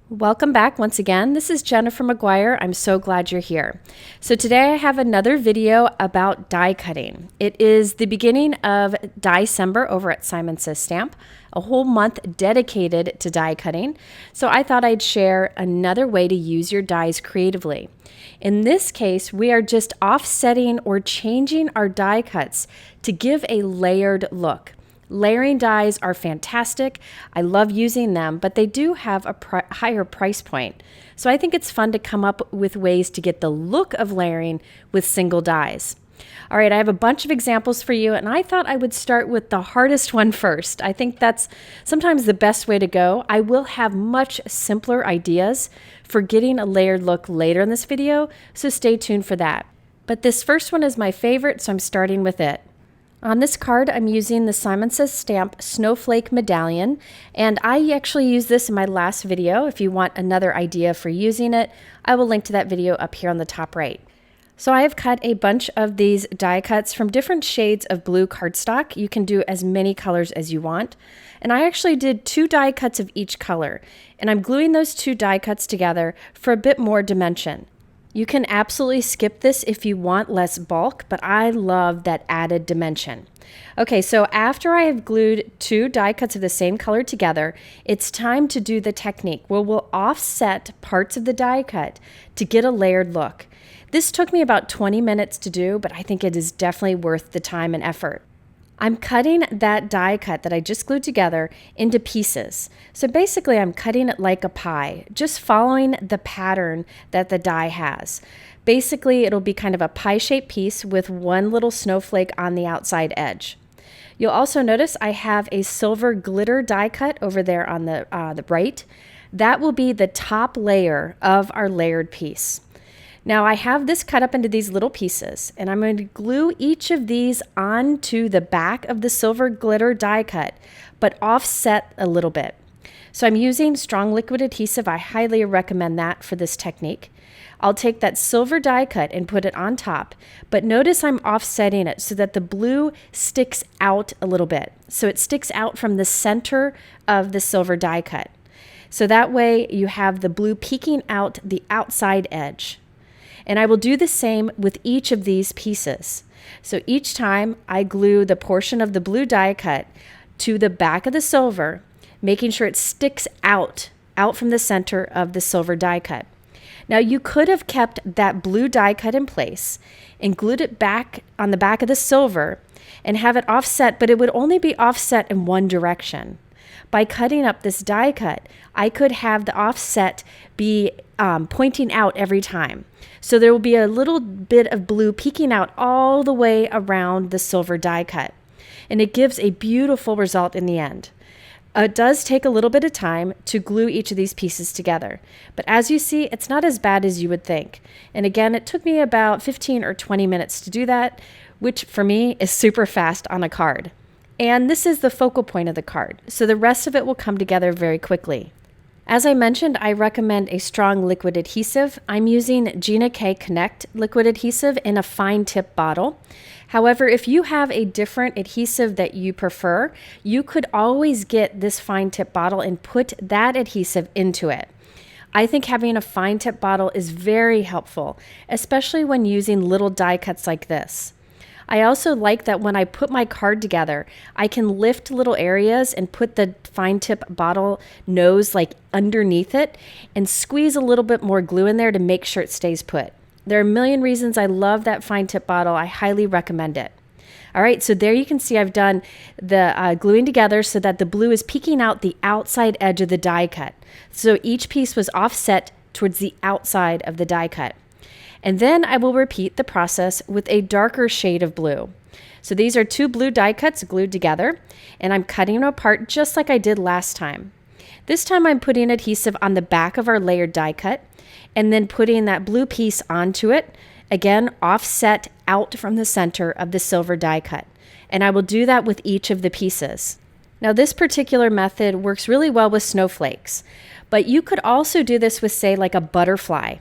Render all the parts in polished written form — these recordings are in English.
Welcome back once again. This is Gina from McGuire. I'm so glad you're here. So today I have another video about die cutting. It is the beginning of December over at Simon Says Stamp, a whole month dedicated to die cutting. So I thought I'd share another way to use your dies creatively. In this case, we are just offsetting or changing our die cuts to give a layered look. Layering dies are fantastic. I love using them, but they do have a higher price point. So I think it's fun to come up with ways to get the look of layering with single dies. All right, I have a bunch of examples for you, and I thought I would start with the hardest one first. I think that's sometimes the best way to go. I will have much simpler ideas for getting a layered look later in this video, so stay tuned for that. But this first one is my favorite, so I'm starting with it. On this card, I'm using the Simon Says Stamp Snowflake Medallion, and I actually used this in my last video. If you want another idea for using it, I will link to that video up here on the top right. So I have cut a bunch of these die cuts from different shades of blue cardstock. You can do as many colors as you want. And I actually did 2 die cuts of each color, and I'm gluing those 2 die cuts together for a bit more dimension. You can absolutely skip this if you want less bulk, but I love that added dimension. Okay, so after I have glued 2 die cuts of the same color together, it's time to do the technique where we'll offset parts of the die cut to get a layered look. This took me about 20 minutes to do, but I think it is definitely worth the time and effort. I'm cutting that die cut that I just glued together into pieces. So basically I'm cutting it like a pie, just following the pattern that the die has. Basically it'll be kind of a pie-shaped piece with one little snowflake on the outside edge. You'll also notice I have a silver glitter die cut over there on the right. That will be the top layer of our layered piece. Now I have this cut up into these little pieces, and I'm going to glue each of these onto the back of the silver glitter die cut, but offset a little bit. So I'm using strong liquid adhesive. I highly recommend that for this technique. I'll take that silver die cut and put it on top, but notice I'm offsetting it so that the blue sticks out a little bit. So it sticks out from the center of the silver die cut. So that way you have the blue peeking out the outside edge. And I will do the same with each of these pieces. So each time I glue the portion of the blue die cut to the back of the silver, making sure it sticks out from the center of the silver die cut. Now you could have kept that blue die cut in place and glued it back on the back of the silver and have it offset, but it would only be offset in one direction. By cutting up this die cut, I could have the offset be pointing out every time. So there will be a little bit of blue peeking out all the way around the silver die cut. And it gives a beautiful result in the end. It does take a little bit of time to glue each of these pieces together. But as you see, it's not as bad as you would think. And again, it took me about 15 or 20 minutes to do that, which for me is super fast on a card. And this is the focal point of the card, so the rest of it will come together very quickly. As I mentioned, I recommend a strong liquid adhesive. I'm using Gina K Connect liquid adhesive in a fine tip bottle. However, if you have a different adhesive that you prefer, you could always get this fine tip bottle and put that adhesive into it. I think having a fine tip bottle is very helpful, especially when using little die cuts like this. I also like that when I put my card together, I can lift little areas and put the fine tip bottle nose like underneath it and squeeze a little bit more glue in there to make sure it stays put. There are a million reasons I love that fine tip bottle. I highly recommend it. All right, so there you can see I've done the gluing together so that the blue is peeking out the outside edge of the die cut. So each piece was offset towards the outside of the die cut. And then I will repeat the process with a darker shade of blue. So these are 2 blue die cuts glued together, and I'm cutting them apart just like I did last time. This time I'm putting adhesive on the back of our layered die cut, and then putting that blue piece onto it, again offset out from the center of the silver die cut. And I will do that with each of the pieces. Now this particular method works really well with snowflakes, but you could also do this with, say, like a butterfly.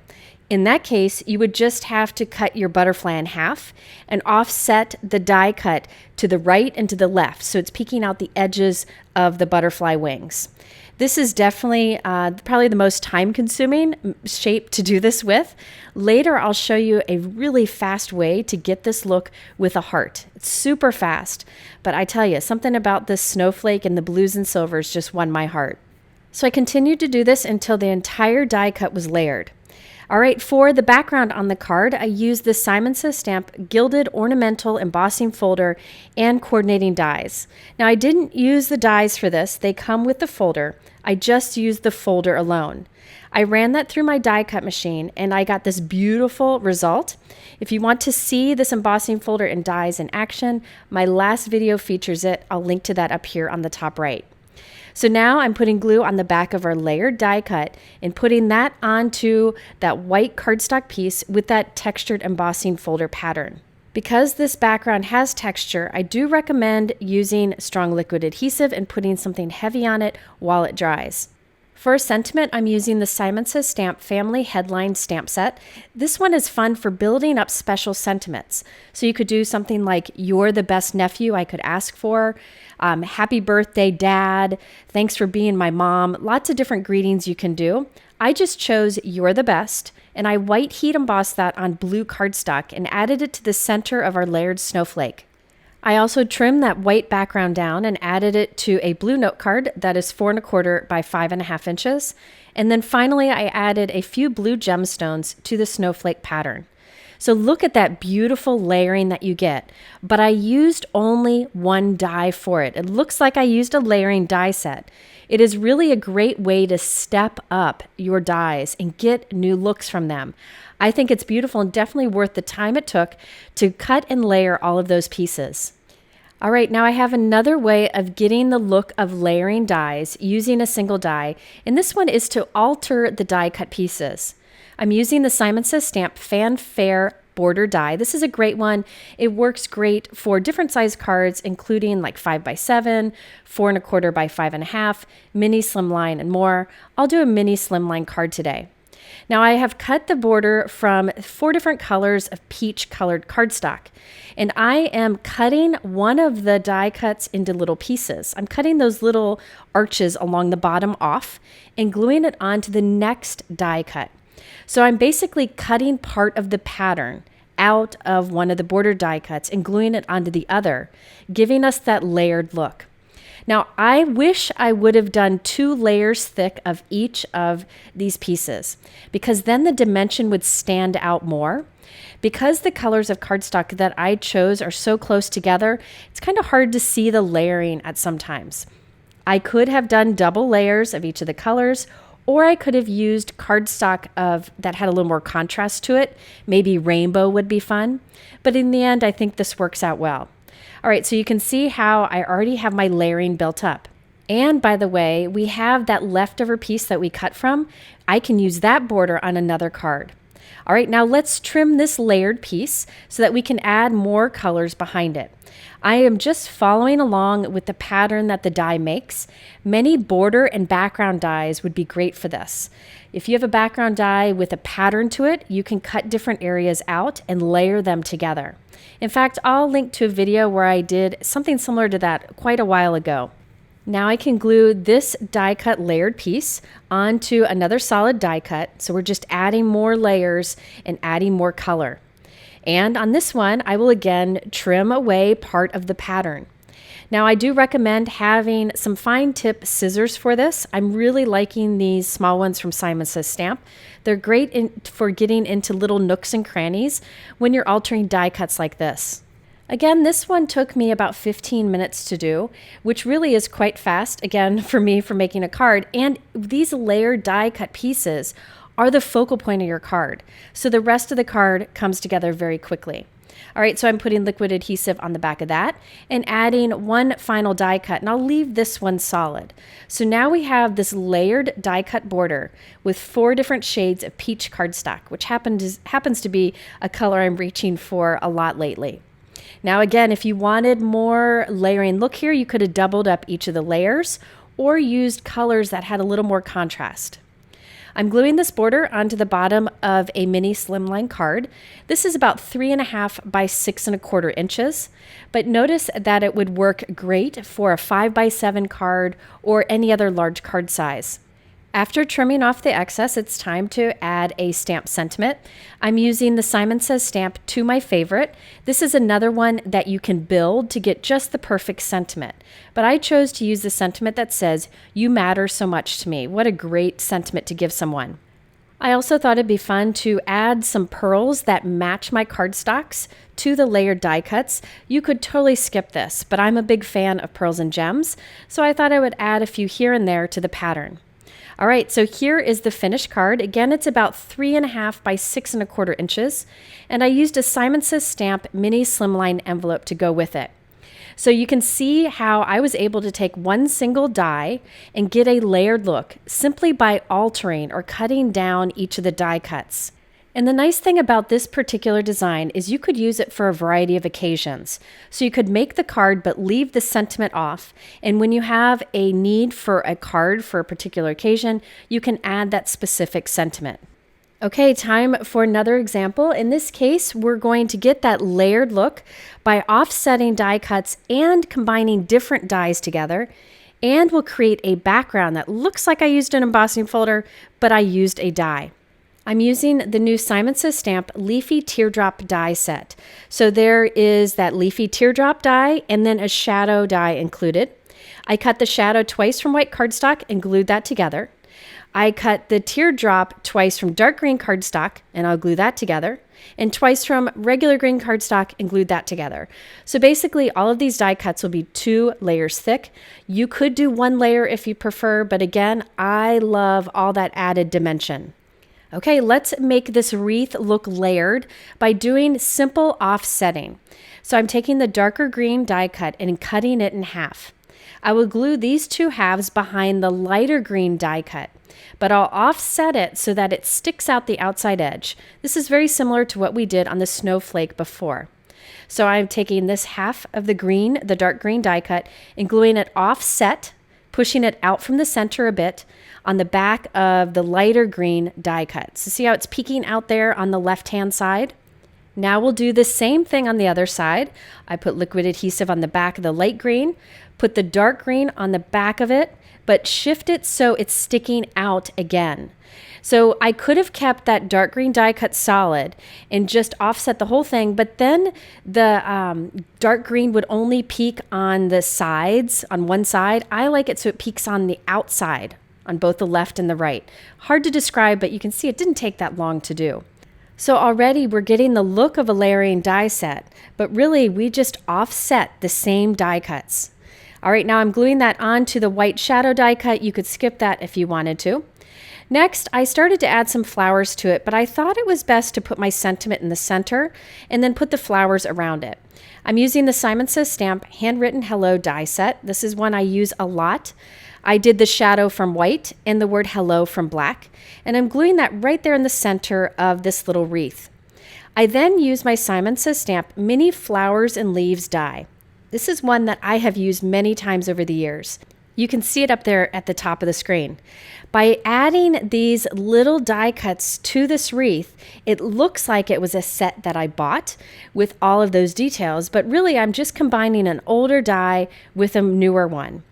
In that case, you would just have to cut your butterfly in half and offset the die cut to the right and to the left, so it's peeking out the edges of the butterfly wings. This is definitely probably the most time-consuming shape to do this with. Later, I'll show you a really fast way to get this look with a heart. It's super fast, but I tell you, something about this snowflake and the blues and silvers just won my heart. So I continued to do this until the entire die cut was layered. All right, for the background on the card, I used the Simon Says Stamp Gilded Ornamental Embossing Folder and Coordinating Dies. Now, I didn't use the dies for this. They come with the folder. I just used the folder alone. I ran that through my die cut machine, and I got this beautiful result. If you want to see this embossing folder and dies in action, my last video features it. I'll link to that up here on the top right. So now I'm putting glue on the back of our layered die cut and putting that onto that white cardstock piece with that textured embossing folder pattern. Because this background has texture, I do recommend using strong liquid adhesive and putting something heavy on it while it dries. For a sentiment, I'm using the Simon Says Stamp Family Headline Stamp Set. This one is fun for building up special sentiments. So you could do something like, "You're the best nephew I could ask for," "Happy birthday, Dad," "Thanks for being my mom." Lots of different greetings you can do. I just chose "You're the best," and I white heat embossed that on blue cardstock and added it to the center of our layered snowflake. I also trimmed that white background down and added it to a blue note card that is 4 1/4 by 5.5 inches. And then finally, I added a few blue gemstones to the snowflake pattern. So look at that beautiful layering that you get, but I used only one die for it. It looks like I used a layering die set. It is really a great way to step up your dies and get new looks from them. I think it's beautiful and definitely worth the time it took to cut and layer all of those pieces. All right, now I have another way of getting the look of layering dies using a single die, and this one is to alter the die cut pieces. I'm using the Simon Says Stamp Fanfare border die. This is a great one. It works great for different size cards, including like 5 by 7, 4 1/4 by 5.5, mini slimline, and more. I'll do a mini slimline card today. Now I have cut the border from 4 different colors of peach colored cardstock, and I am cutting one of the die cuts into little pieces. I'm cutting those little arches along the bottom off and gluing it onto the next die cut. So I'm basically cutting part of the pattern out of one of the border die cuts and gluing it onto the other, giving us that layered look. Now, I wish I would have done 2 layers thick of each of these pieces, because then the dimension would stand out more. Because the colors of cardstock that I chose are so close together, it's kind of hard to see the layering at some times. I could have done double layers of each of the colors, or I could have used cardstock that had a little more contrast to it. Maybe rainbow would be fun. But in the end, I think this works out well. All right, so you can see how I already have my layering built up. And by the way, we have that leftover piece that we cut from. I can use that border on another card. All right, now let's trim this layered piece so that we can add more colors behind it. I am just following along with the pattern that the die makes. Many border and background dies would be great for this. If you have a background die with a pattern to it, you can cut different areas out and layer them together. In fact, I'll link to a video where I did something similar to that quite a while ago. Now I can glue this die cut layered piece onto another solid die cut. So we're just adding more layers and adding more color. And on this one, I will again trim away part of the pattern. Now I do recommend having some fine tip scissors for this. I'm really liking these small ones from Simon Says Stamp. They're great for getting into little nooks and crannies when you're altering die cuts like this. Again, this one took me about 15 minutes to do, which really is quite fast, again, for me for making a card. And these layered die cut pieces are the focal point of your card. So the rest of the card comes together very quickly. All right, so I'm putting liquid adhesive on the back of that and adding one final die cut, and I'll leave this one solid. So now we have this layered die cut border with 4 different shades of peach cardstock, which happens to be a color I'm reaching for a lot lately. Now again, if you wanted more layering look here, you could have doubled up each of the layers or used colors that had a little more contrast. I'm gluing this border onto the bottom of a mini slimline card. This is about 3.5 by 6.25 inches, but notice that it would work great for a 5 by 7 card or any other large card size. After trimming off the excess, it's time to add a stamp sentiment. I'm using the Simon Says stamp To My Favorite. This is another one that you can build to get just the perfect sentiment. But I chose to use the sentiment that says, "You matter so much to me." What a great sentiment to give someone. I also thought it'd be fun to add some pearls that match my cardstocks to the layered die cuts. You could totally skip this, but I'm a big fan of pearls and gems, so I thought I would add a few here and there to the pattern. All right, so here is the finished card. Again, it's about 3.5 by 6.25 inches, and I used a Simon Says stamp mini slimline envelope to go with it. So you can see how I was able to take one single die and get a layered look simply by altering or cutting down each of the die cuts. And the nice thing about this particular design is you could use it for a variety of occasions. So you could make the card but leave the sentiment off. And when you have a need for a card for a particular occasion, you can add that specific sentiment. Okay, time for another example. In this case, we're going to get that layered look by offsetting die cuts and combining different dies together. And we'll create a background that looks like I used an embossing folder, but I used a die. I'm using the new Simon Says stamp Leafy Teardrop die set. So there is that Leafy Teardrop die and then a shadow die included. I cut the shadow twice from white cardstock and glued that together. I cut the teardrop twice from dark green cardstock and I'll glue that together, and twice from regular green cardstock and glued that together. So basically all of these die cuts will be 2 layers thick. You could do 1 layer if you prefer, but again, I love all that added dimension. Okay, let's make this wreath look layered by doing simple offsetting. So I'm taking the darker green die cut and cutting it in half. I will glue these 2 halves behind the lighter green die cut, but I'll offset it so that it sticks out the outside edge. This is very similar to what we did on the Snowflake before. So I'm taking this half of the green, the dark green die cut, and gluing it offset, pushing it out from the center a bit on the back of the lighter green die cut. So see how it's peeking out there on the left-hand side? Now we'll do the same thing on the other side. I put liquid adhesive on the back of the light green, put the dark green on the back of it, but shift it so it's sticking out again. So I could have kept that dark green die cut solid and just offset the whole thing, but then the dark green would only peek on the sides, on one side. I like it so it peeks on the outside, on both the left and the right. Hard to describe, but you can see it didn't take that long to do. So already we're getting the look of a layering die set, but really we just offset the same die cuts. All right, now I'm gluing that onto the white shadow die cut. You could skip that if you wanted to. Next, I started to add some flowers to it, but I thought it was best to put my sentiment in the center and then put the flowers around it. I'm using the Simon Says stamp Handwritten Hello die set. This is one I use a lot. I did the shadow from white and the word hello from black, and I'm gluing that right there in the center of this little wreath. I then use my Simon Says stamp Mini Flowers and Leaves die. This is one that I have used many times over the years. You can see it up there at the top of the screen. By adding these little die cuts to this wreath, it looks like it was a set that I bought with all of those details, but really I'm just combining an older die with a newer one.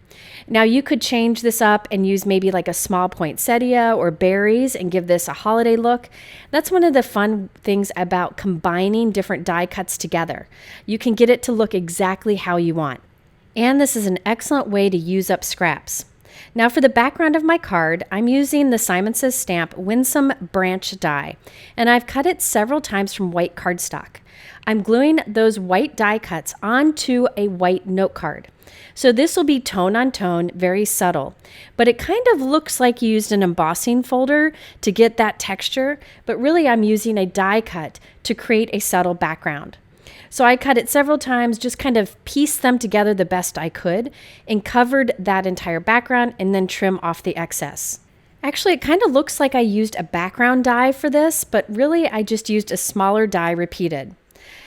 Now you could change this up and use maybe like a small poinsettia or berries and give this a holiday look. That's one of the fun things about combining different die cuts together. You can get it to look exactly how you want. And this is an excellent way to use up scraps. Now for the background of my card, I'm using the Simon Says stamp Winsome branch die, and I've cut it several times from white cardstock. I'm gluing those white die cuts onto a white note card. So this will be tone on tone, very subtle, but it kind of looks like you used an embossing folder to get that texture, but really I'm using a die cut to create a subtle background. So I cut it several times, just kind of pieced them together the best I could and covered that entire background and then trim off the excess. Actually, it kind of looks like I used a background die for this, but really I just used a smaller die repeated.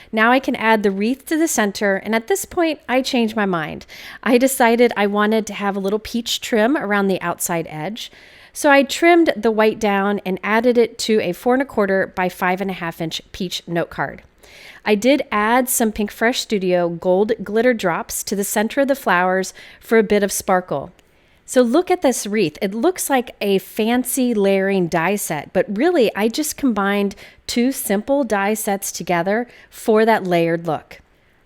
Now I can add the wreath to the center, and at this point I changed my mind. I decided I wanted to have a little peach trim around the outside edge. So I trimmed the white down and added it to a 4 1/4 by 5.5 inch peach note card. I did add some Pink Fresh Studio gold glitter drops to the center of the flowers for a bit of sparkle. So look at this wreath. It looks like a fancy layering die set, but really I just combined two simple die sets together for that layered look.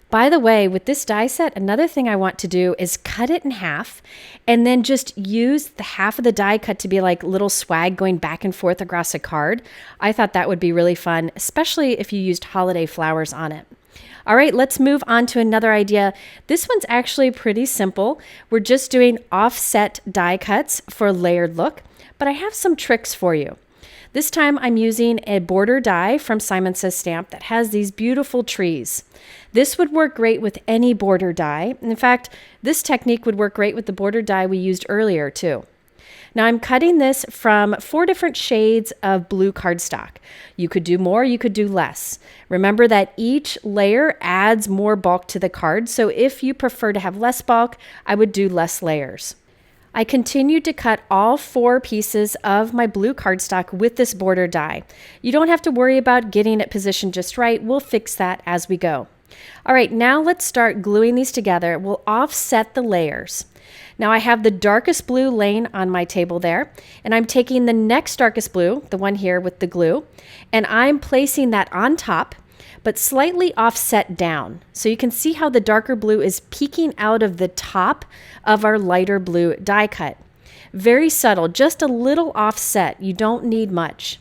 By the way, with this die set, another thing I want to do is cut it in half and then just use the half of the die cut to be like little swag going back and forth across a card. I thought that would be really fun, especially if you used holiday flowers on it. All right, let's move on to another idea. This one's actually pretty simple. We're just doing offset die cuts for a layered look, but I have some tricks for you. This time I'm using a border die from Simon Says Stamp that has these beautiful trees. This would work great with any border die. In fact, this technique would work great with the border die we used earlier too. Now I'm cutting this from 4 different shades of blue cardstock. You could do more, you could do less. Remember that each layer adds more bulk to the card, so if you prefer to have less bulk, I would do less layers. I continued to cut all 4 pieces of my blue cardstock with this border die. You don't have to worry about getting it positioned just right. We'll fix that as we go. All right, now let's start gluing these together. We'll offset the layers. Now I have the darkest blue laying on my table there, and I'm taking the next darkest blue, the one here with the glue, and I'm placing that on top, but slightly offset down. So you can see how the darker blue is peeking out of the top of our lighter blue die cut. Very subtle, just a little offset. You don't need much.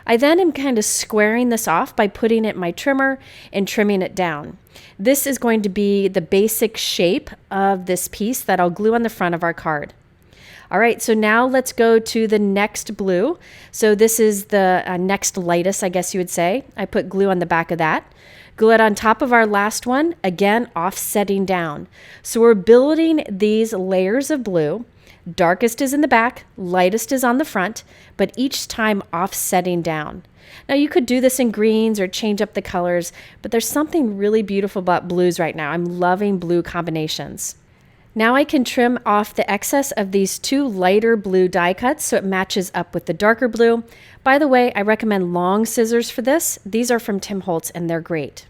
I then am kind of squaring this off by putting it in my trimmer and trimming it down. This is going to be the basic shape of this piece that I'll glue on the front of our card. All right, so now let's go to the next blue. So this is the next lightest, I guess you would say. I put glue on the back of that. Glue it on top of our last one, again, offsetting down. So we're building these layers of blue. Darkest is in the back, lightest is on the front, but each time offsetting down. Now you could do this in greens or change up the colors, but there's something really beautiful about blues right now. I'm loving blue combinations. Now I can trim off the excess of these 2 lighter blue die cuts so it matches up with the darker blue. By the way, I recommend long scissors for this. These are from Tim Holtz and they're great.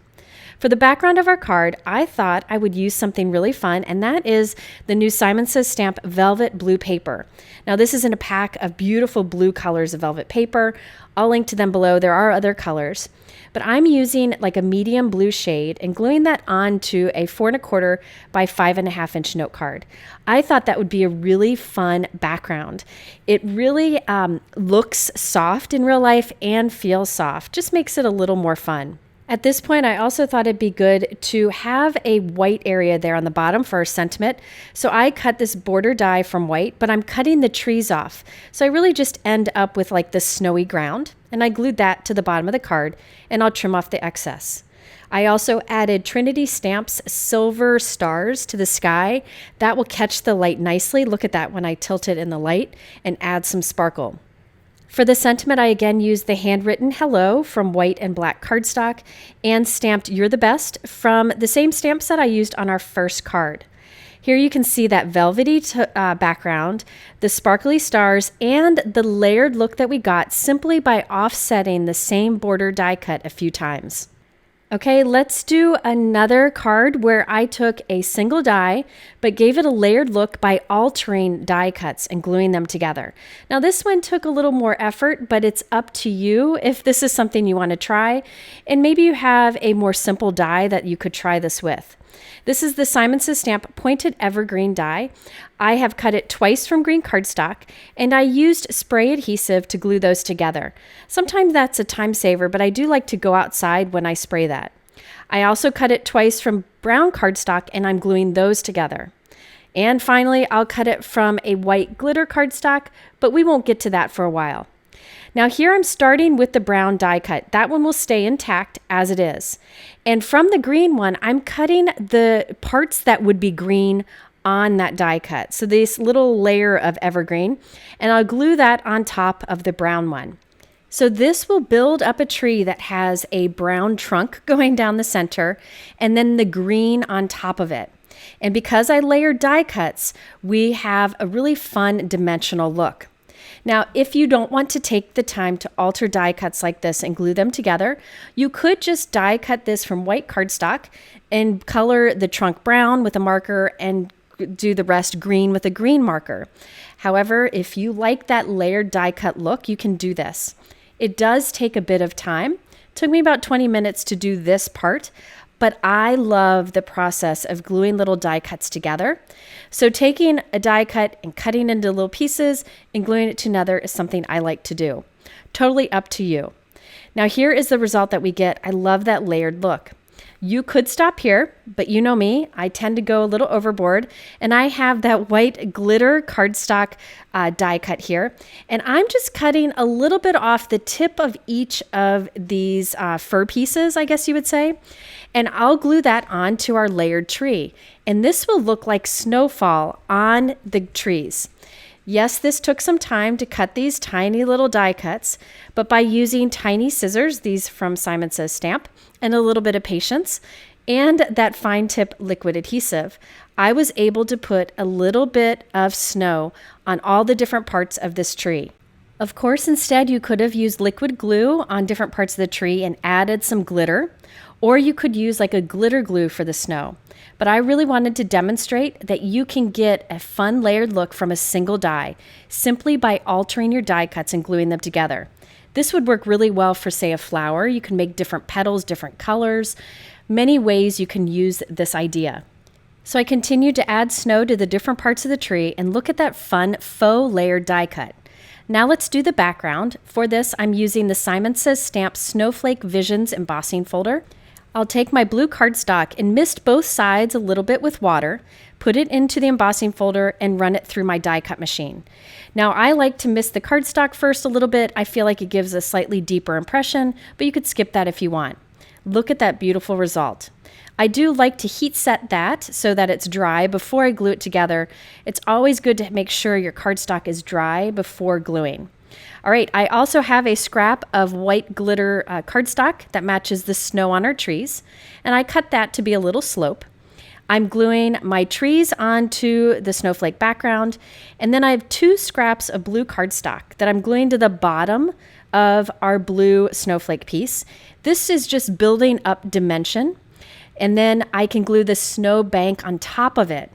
For the background of our card, I thought I would use something really fun, and that is the new Simon Says Stamp Velvet Blue Paper. Now this is in a pack of beautiful blue colors of velvet paper. I'll link to them below. There are other colors, but I'm using like a medium blue shade and gluing that onto a 4 1/4 by 5.5 inch note card. I thought that would be a really fun background. It really looks soft in real life and feels soft. Just makes it a little more fun. At this point, I also thought it'd be good to have a white area there on the bottom for our sentiment. So I cut this border die from white, but I'm cutting the trees off. So I really just end up with like this snowy ground, and I glued that to the bottom of the card, and I'll trim off the excess. I also added Trinity Stamps silver stars to the sky. That will catch the light nicely. Look at that when I tilt it in the light and add some sparkle. For the sentiment, I again used the Handwritten Hello from white and black cardstock and stamped You're the Best from the same stamp set I used on our first card. Here you can see that velvety background, the sparkly stars, and the layered look that we got simply by offsetting the same border die cut a few times. Okay, let's do another card where I took a single die but gave it a layered look by altering die cuts and gluing them together. Now this one took a little more effort, but it's up to you if this is something you want to try, and maybe you have a more simple die that you could try this with. This is the Simon Says Stamp Pointed Evergreen die. I have cut it twice from green cardstock, and I used spray adhesive to glue those together. Sometimes that's a time saver, but I do like to go outside when I spray that. I also cut it twice from brown cardstock, and I'm gluing those together. And finally, I'll cut it from a white glitter cardstock, but we won't get to that for a while. Now here I'm starting with the brown die cut. That one will stay intact as it is. And from the green one, I'm cutting the parts that would be green on that die cut. So this little layer of evergreen, and I'll glue that on top of the brown one. So this will build up a tree that has a brown trunk going down the center and then the green on top of it. And because I layered die cuts, we have a really fun dimensional look. Now, if you don't want to take the time to alter die cuts like this and glue them together, you could just die cut this from white cardstock and color the trunk brown with a marker and do the rest green with a green marker. However, if you like that layered die cut look, you can do this. It does take a bit of time. It took me about 20 minutes to do this part, but I love the process of gluing little die cuts together. So taking a die cut and cutting into little pieces and gluing it to another is something I like to do. Totally up to you. Now here is the result that we get. I love that layered look. You could stop here, but you know me, I tend to go a little overboard, and I have that white glitter cardstock die cut here, and I'm just cutting a little bit off the tip of each of these fur pieces, I guess you would say, and I'll glue that onto our layered tree, and this will look like snowfall on the trees. Yes, this took some time to cut these tiny little die cuts, but by using tiny scissors, these from Simon Says Stamp, and a little bit of patience, and that fine tip liquid adhesive, I was able to put a little bit of snow on all the different parts of this tree. Of course, instead, you could have used liquid glue on different parts of the tree and added some glitter, or you could use like a glitter glue for the snow. But I really wanted to demonstrate that you can get a fun layered look from a single die simply by altering your die cuts and gluing them together. This would work really well for, say, a flower. You can make different petals, different colors, many ways you can use this idea. So I continued to add snow to the different parts of the tree, and look at that fun faux layered die cut. Now let's do the background. For this, I'm using the Simon Says Stamp Snowflake Visions embossing folder. I'll take my blue cardstock and mist both sides a little bit with water, put it into the embossing folder, and run it through my die cut machine. Now I like to mist the cardstock first a little bit. I feel like it gives a slightly deeper impression, but you could skip that if you want. Look at that beautiful result. I do like to heat set that so that it's dry before I glue it together. It's always good to make sure your cardstock is dry before gluing. All right, I also have a scrap of white glitter cardstock that matches the snow on our trees, and I cut that to be a little slope. I'm gluing my trees onto the snowflake background, and then I have 2 scraps of blue cardstock that I'm gluing to the bottom of our blue snowflake piece. This is just building up dimension, and then I can glue the snow bank on top of it.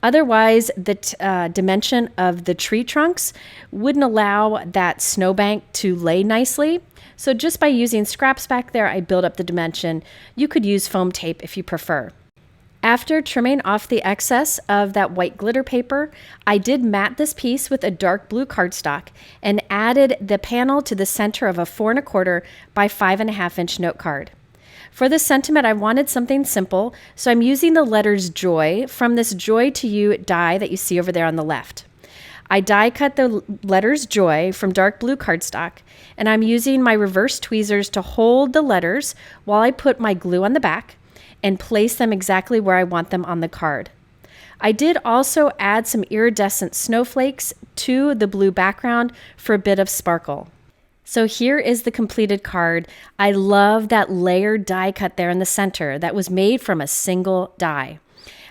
Otherwise, the dimension of the tree trunks wouldn't allow that snowbank to lay nicely. So just by using scraps back there, I build up the dimension. You could use foam tape if you prefer. After trimming off the excess of that white glitter paper, I did mat this piece with a dark blue cardstock and added the panel to the center of a 4 1/4 by 5.5 inch note card. For this sentiment, I wanted something simple, so I'm using the letters Joy from this Joy to You die that you see over there on the left. I die cut the letters Joy from dark blue cardstock, and I'm using my reverse tweezers to hold the letters while I put my glue on the back and place them exactly where I want them on the card. I did also add some iridescent snowflakes to the blue background for a bit of sparkle. So here is the completed card. I love that layered die cut there in the center that was made from a single die.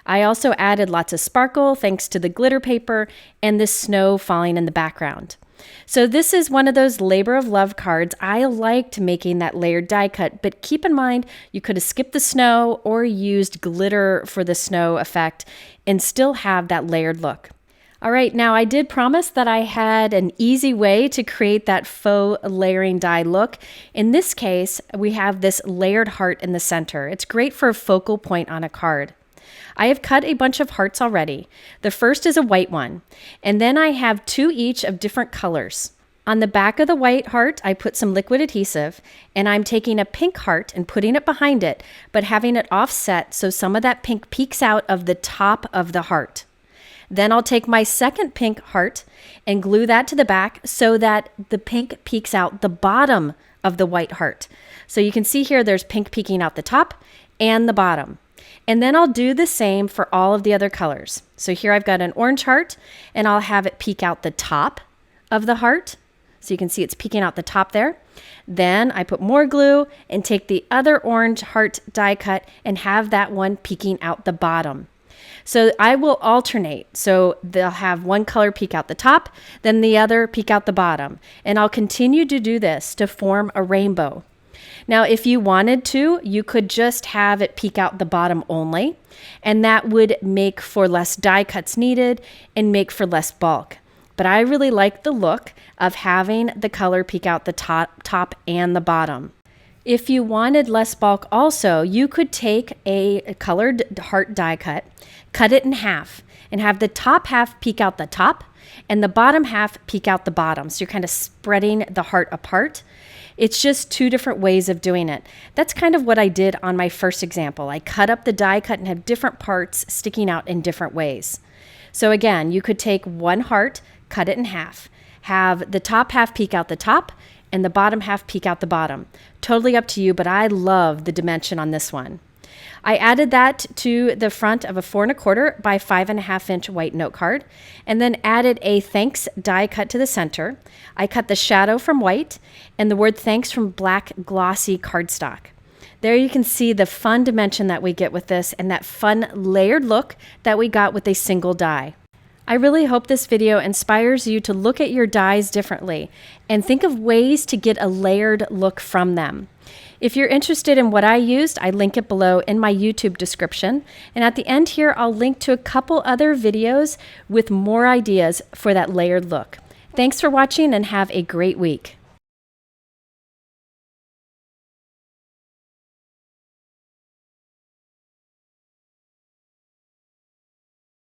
I also added lots of sparkle thanks to the glitter paper and this snow falling in the background. So this is one of those labor of love cards. I liked making that layered die cut, but keep in mind you could have skipped the snow or used glitter for the snow effect and still have that layered look. All right, now I did promise that I had an easy way to create that faux layering die look. In this case, we have this layered heart in the center. It's great for a focal point on a card. I have cut a bunch of hearts already. The first is a white one, and then I have 2 each of different colors. On the back of the white heart, I put some liquid adhesive, and I'm taking a pink heart and putting it behind it, but having it offset so some of that pink peeks out of the top of the heart. Then I'll take my second pink heart and glue that to the back so that the pink peeks out the bottom of the white heart. So you can see here there's pink peeking out the top and the bottom. And then I'll do the same for all of the other colors. So here I've got an orange heart, and I'll have it peek out the top of the heart. So you can see it's peeking out the top there. Then I put more glue and take the other orange heart die cut and have that one peeking out the bottom. So I will alternate. So they'll have one color peek out the top, then the other peek out the bottom. And I'll continue to do this to form a rainbow. Now, if you wanted to, you could just have it peek out the bottom only, and that would make for less die cuts needed and make for less bulk. But I really like the look of having the color peek out the top and the bottom. If you wanted less bulk also, you could take a colored heart die cut it in half, and have the top half peek out the top and the bottom half peek out the bottom. So you're kind of spreading the heart apart. It's just two different ways of doing it. That's kind of what I did on my first example. I cut up the die cut and have different parts sticking out in different ways. So again, you could take one heart, cut it in half, have the top half peek out the top and the bottom half peek out the bottom. Totally up to you, but I love the dimension on this one. I added that to the front of a 4 1/4 by 5.5 inch white note card, and then added a thanks die cut to the center. I cut the shadow from white and the word thanks from black glossy cardstock. There you can see the fun dimension that we get with this and that fun layered look that we got with a single die. I really hope this video inspires you to look at your dies differently and think of ways to get a layered look from them. If you're interested in what I used, I link it below in my YouTube description. And at the end here, I'll link to a couple other videos with more ideas for that layered look. Thanks for watching and have a great week.